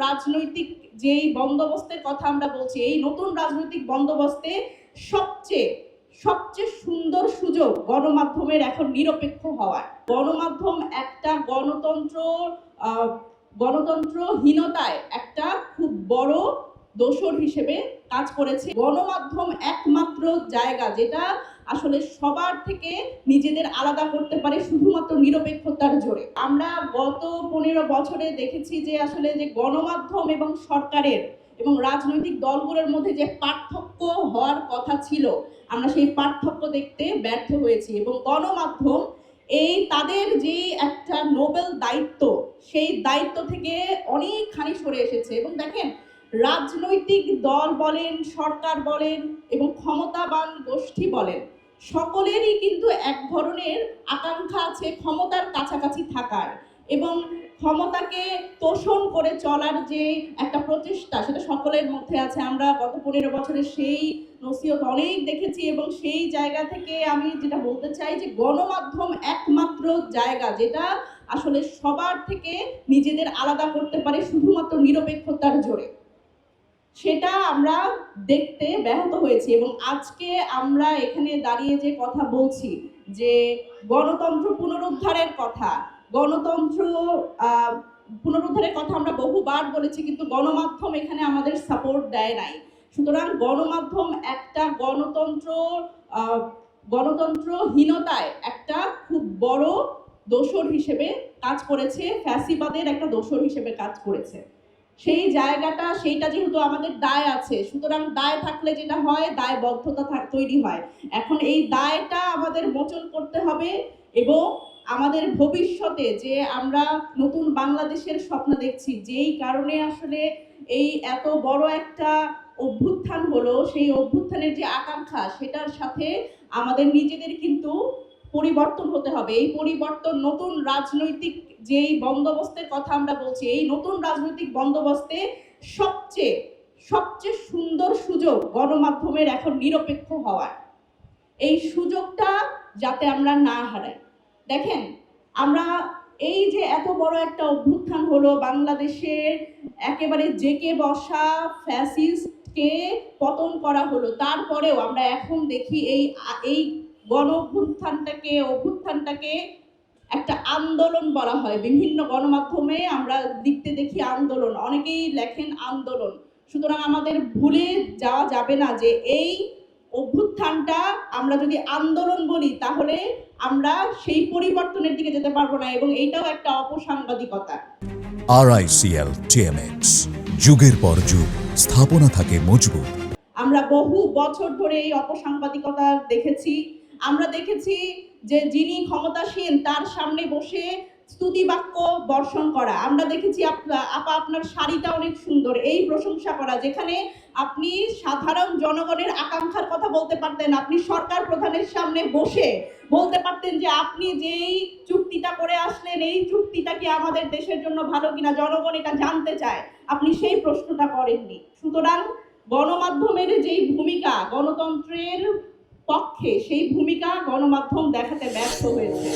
রাজনৈতিক যেই বন্দোবস্তের কথা আমরা বলছি, এই নতুন রাজনৈতিক বন্দোবস্তে সবচেয়ে সবচেয়ে সুন্দর সুযোগ গণমাধ্যমের এখন নিরপেক্ষ হওয়ার। গণমাধ্যম একটা গণতন্ত্রহীনতায় একটা খুব বড় দোষর হিসেবে কাজ করেছে। গণমাধ্যম একমাত্র জায়গা যেটা আসলে সবার থেকে নিজেদের আলাদা করতে পারে শুধুমাত্র নিরপেক্ষতার জোরে। আমরা গত 15 বছরে দেখেছি যে আসলে যে গণমাধ্যম এবং সরকারের এবং রাজনৈতিক দলগুলোর মধ্যে যে পার্থক্য হওয়ার কথা ছিল, আমরা সেই পার্থক্য দেখতে ব্যর্থ হয়েছি এবং গণমাধ্যম এই তাদের যে একটা নোবেল দায়িত্ব, সেই দায়িত্ব থেকে অনেকখানি সরে এসেছে। এবং দেখেন, রাজনৈতিক দল বলেন, সরকার বলেন এবং ক্ষমতাবান গোষ্ঠী বলেন, সকলেরই কিন্তু এক ধরনের আকাঙ্ক্ষা আছে ক্ষমতার কাছাকাছি থাকার এবং ক্ষমতাকে তোষণ করে চলার যে একটা প্রচেষ্টা, সেটা সকলের মধ্যে আছে। আমরা গত 15 বছরে সেই নসিহত অনেক দেখেছি এবং সেই জায়গা থেকে আমি যেটা বলতে চাই যে গণমাধ্যম একমাত্র জায়গা যেটা আসলে সবার থেকে নিজেদের আলাদা করতে পারে শুধুমাত্র নিরপেক্ষতার জোরে, সেটা আমরা দেখতে ব্যাহত হয়েছি। এবং আজকে আমরা এখানে দাঁড়িয়ে যে কথা বলছি যে গণতন্ত্র পুনরুদ্ধারের কথা, গণতন্ত্র পুনরুদ্ধারের কথা আমরা বহুবার বলেছি, কিন্তু গণমাধ্যম এখানে আমাদের সাপোর্ট দেয় নাই। সুতরাং গণমাধ্যম একটা গণতন্ত্রহীনতায় একটা খুব বড় দোষর হিসেবে কাজ করেছে, ফ্যাসিবাদের একটা দোষর হিসেবে কাজ করেছে। সেই জায়গাটা, সেইটা যেহেতু আমাদের দায় আছে, সুতরাং দায় থাকলে যেটা হয়, দায়বদ্ধতা তৈরি হয়। এখন এই দায়টা আমাদের মোচন করতে হবে এবং আমাদের ভবিষ্যতে যে আমরা নতুন বাংলাদেশের স্বপ্ন দেখছি, যেই কারণে আসলে এই এত বড় একটা অভ্যুত্থান হলো, সেই অভ্যুত্থানের যে আকাঙ্ক্ষা, সেটার সাথে আমাদের নিজেদের কিন্তু পরিবর্তন হতে হবে। এই পরিবর্তন নতুন রাজনৈতিক যেই বন্দোবস্তের কথা আমরা বলছি, এই নতুন রাজনৈতিক বন্দোবস্তে সবচেয়ে সবচেয়ে সুন্দর সুযোগ গণমাধ্যমের এখন নিরপেক্ষ হওয়ার। এই সুযোগটা যাতে আমরা না হারাই। দেখেন, আমরা এই যে এত বড় একটা অভ্যুত্থান হলো, বাংলাদেশের একেবারে জেকে বসা ফ্যাসিস্টকে পতন করা হলো, তারপরেও আমরা এখন দেখি এই গণ অভ্যুত্থানটাকে একটা আন্দোলন বলা হয়। বিভিন্ন গণমাধ্যমে আমরা দেখি আন্দোলন, অনেকেই লেখেন আন্দোলন। সুতরাং আমাদের ভুলে যাওয়া যাবে না যে এই অভ্যুত্থানটা আমরা যদি আন্দোলন বলি, তাহলে আমরা সেই পরিবর্তনের দিকে যেতে পারবো না এবং এইটাও একটা অপসাংবাদিকতা। RICL TMX, যুগের পর যুগ স্থাপনা থাকে মজবুত। আমরা বহু বছর ধরে এই অপসাংবাদিকতা দেখেছি। আমরা দেখেছি যে যিনি ক্ষমতাসীন তার সামনে বসে স্তুতি বাক্য বর্ষণ করা। আমরা দেখেছি আপা আপনার শাড়িটা অনেক সুন্দর, এই প্রশংসা করা, যেখানে আপনি সাধারণ জনগণের আকাঙ্ক্ষার কথা বলতে পারতেন। আপনি সরকার প্রধানের সামনে বসে বলতে পারতেন যে আপনি যেই চুক্তিটা করে আসলেন, এই চুক্তিটা কি আমাদের দেশের জন্য ভালো কিনা, জনগণ এটা জানতে চায়। আপনি সেই প্রশ্নটা করেননি। সুতরাং গণমাধ্যমের যেই ভূমিকা গণতন্ত্রের পক্ষে, সেই ভূমিকা গণমাধ্যম দেখাতে ব্যর্থ হয়েছে।